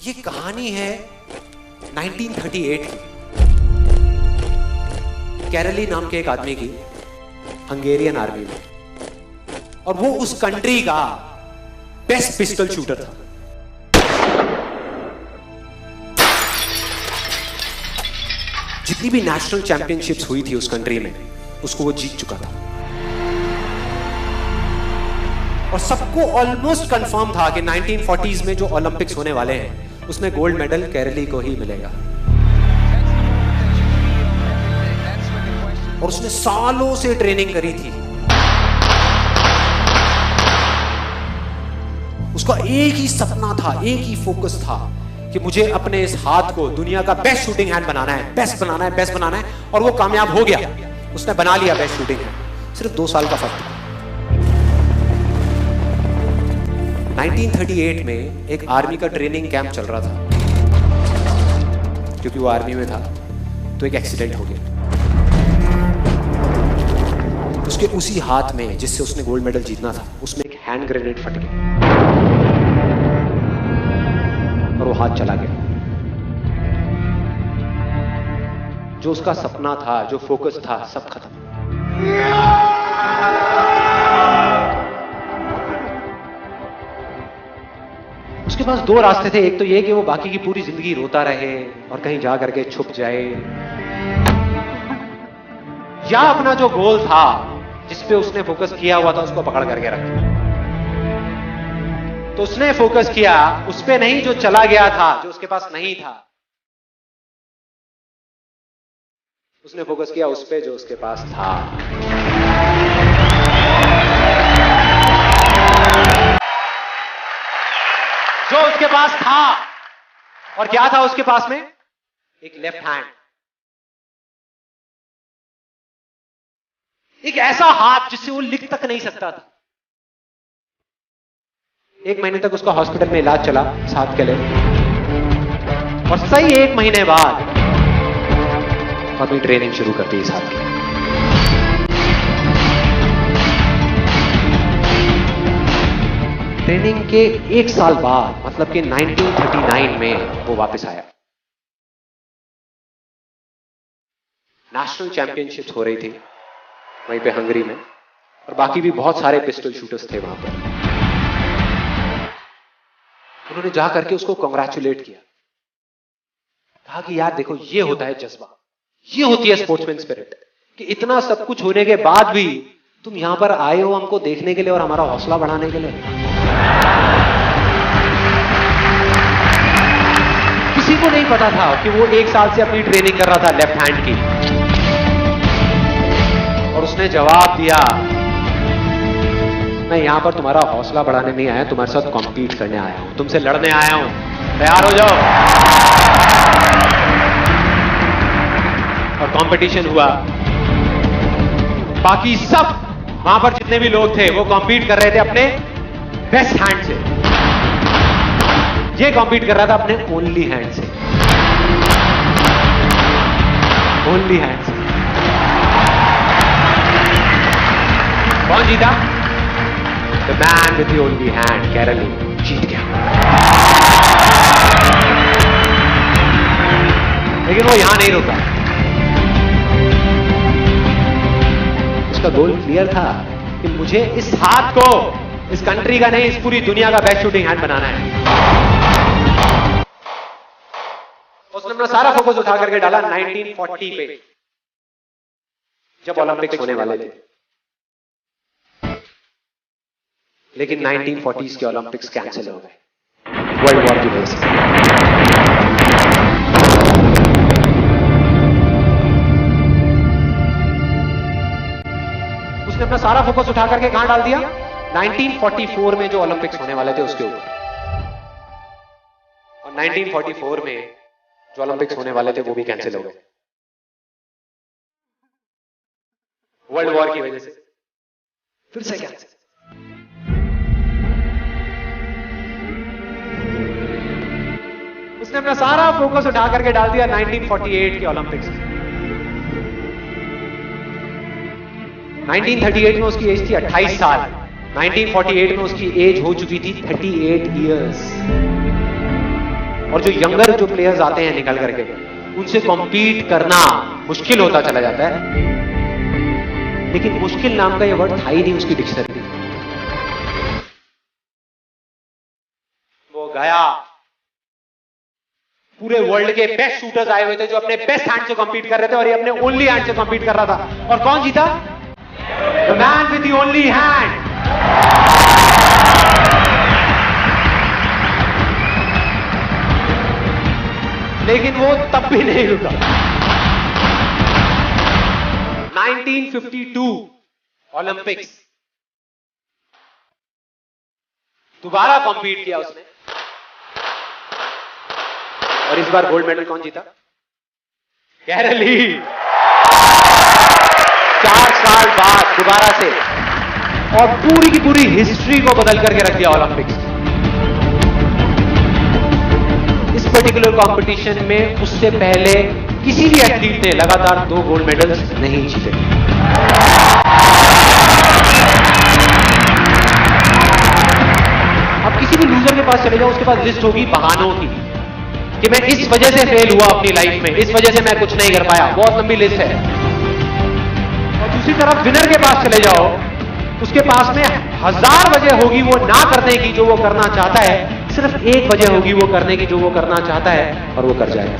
ये कहानी है 1938 की। कैरली नाम के एक आदमी की हंगेरियन आर्मी में, और वो उस कंट्री का बेस्ट पिस्टल शूटर था। जितनी भी नेशनल चैंपियनशिप्स हुई थी उस कंट्री में, उसको वो जीत चुका था। और सबको ऑलमोस्ट कंफर्म था कि 1940s में जो ओलंपिक्स होने वाले हैं उसमें गोल्ड मेडल केरली को ही मिलेगा। और उसने सालों से ट्रेनिंग करी थी। उसका एक ही सपना था, एक ही फोकस था कि मुझे अपने इस हाथ को दुनिया का बेस्ट शूटिंग हैंड बनाना है, बेस्ट बनाना है, बेस्ट बनाना है। और वो कामयाब हो गया, उसने बना लिया बेस्ट शूटिंग हैंड। सिर्फ 2 साल का फर्क था। 1938 में एक आर्मी का ट्रेनिंग कैंप चल रहा था। क्योंकि वो आर्मी में था तो एक एक्सीडेंट हो गया। उसके उसी हाथ में जिससे उसने गोल्ड मेडल जीतना था, उसमें एक हैंड ग्रेनेड फट गया और वो हाथ चला गया। जो उसका सपना था, जो फोकस था, सब खत्म। उसके पास 2 रास्ते थे। एक तो ये कि वो बाकी की पूरी जिंदगी रोता रहे और कहीं जा करके छुप जाए, या अपना जो गोल था जिस पे उसने फोकस किया हुआ था उसको पकड़ करके रखे। तो उसने फोकस किया उस पे नहीं जो चला गया था, जो उसके पास नहीं था। उसने फोकस किया उस पे जो उसके पास था। जो उसके पास था। और क्या था उसके पास में? एक लेफ्ट हैंड, एक ऐसा हाथ जिससे वो लिख तक नहीं सकता था। 1 महीने तक उसका हॉस्पिटल में इलाज चला, साथ के लिए। और सही 1 महीने बाद अपनी ट्रेनिंग शुरू कर दी इस हाथ की। ट्रेनिंग के 1 साल बाद, मतलब कि 1939 में वो वापस आया। नेशनल चैंपियनशिप्स हो रही थी वहीं पे हंगरी में, और बाकी भी बहुत सारे पिस्टल शूटर्स थे वहां पर। उन्होंने जा करके उसको कांग्रेचुलेट किया। कहा कि यार देखो, ये होता है जज्बा, ये होती है स्पोर्ट्समैन स्पिरिट, कि इतना सब कुछ होने के बाद भी तुम यहां पर आए हो हमको देखने के लिए और हमारा हौसला बढ़ाने के लिए। किसी को नहीं पता था कि वो 1 साल से अपनी ट्रेनिंग कर रहा था लेफ्ट हैंड की। और उसने जवाब दिया, मैं यहां पर तुम्हारा हौसला बढ़ाने नहीं आया, तुम्हारे साथ कॉम्पीट करने आया हूं, तुमसे लड़ने आया हूं, तैयार हो जाओ। और कंपटीशन हुआ। बाकी सब वहां पर जितने भी लोग थे वो कॉम्पीट कर रहे थे अपने बेस्ट हैंड से। ये कॉम्पीट कर रहा था अपने ओनली हैंड से। ओनली हैंड से। कौन जीता? The man with the only hand, केरली, जीत गया। लेकिन वो यहां नहीं रुका। उसका गोल क्लियर था कि मुझे इस हाथ को, इस कंट्री का नहीं, इस पूरी दुनिया का बेस्ट शूटिंग हैंड बनाना है। उसने अपना सारा फोकस उठा करके डाला 1940 पे, जब ओलंपिक्स होने वाले थे। लेकिन 1940s के ओलंपिक्स कैंसिल हो गए वर्ल्ड वॉर की वजह से। उसने अपना सारा फोकस उठा करके कहां डाल दिया? 1944 में जो ओलंपिक्स होने वाले थे उसके ऊपर। और 1944 में जो ओलंपिक्स होने वाले थे वो भी कैंसिल हो गए वर्ल्ड वॉर की वजह से। फिर से कैंसिल। उसने अपना सारा फोकस उठा करके डाल दिया 1948 के ओलंपिक्स में। 1938 में उसकी एज थी 28 साल। 1948 में उसकी एज हो चुकी थी 38 इयर्स। और जो यंगर जो प्लेयर्स आते हैं निकल करके, उनसे कॉम्पीट करना मुश्किल होता चला जाता है। लेकिन मुश्किल नाम का ये वर्ड था ही नहीं उसकी डिक्शनरी। वो गया, पूरे वर्ल्ड के बेस्ट शूटर्स आए हुए थे जो अपने बेस्ट हैंड से कॉम्पीट कर रहे थे, और ये अपने ओनली हैंड से कॉम्पीट कर रहा था। और कौन जीता? The man with the only hand. लेकिन वो तब भी नहीं रुका। 1952 ओलंपिक्स, दोबारा कॉम्पीट किया उसने, और इस बार गोल्ड मेडल कौन जीता? कैरल ली। 4 साल बाद दोबारा से, और पूरी की पूरी हिस्ट्री को बदल करके रख दिया ओलंपिक्स। इस पर्टिकुलर कंपटीशन में उससे पहले किसी भी एथलीट ने लगातार 2 गोल्ड मेडल्स नहीं जीते। अब किसी भी लूजर के पास चले जाओ, उसके पास लिस्ट होगी बहानों की कि मैं इस वजह से फेल हुआ अपनी लाइफ में, इस वजह से मैं कुछ नहीं कर पाया। बहुत लंबी लिस्ट है। और दूसरी तरफ विनर के पास चले जाओ, उसके पास में 1000 वजह होगी वो ना करने की जो वो करना चाहता है, सिर्फ एक वजह होगी वो करने की जो वो करना चाहता है, और वो कर जाएगा।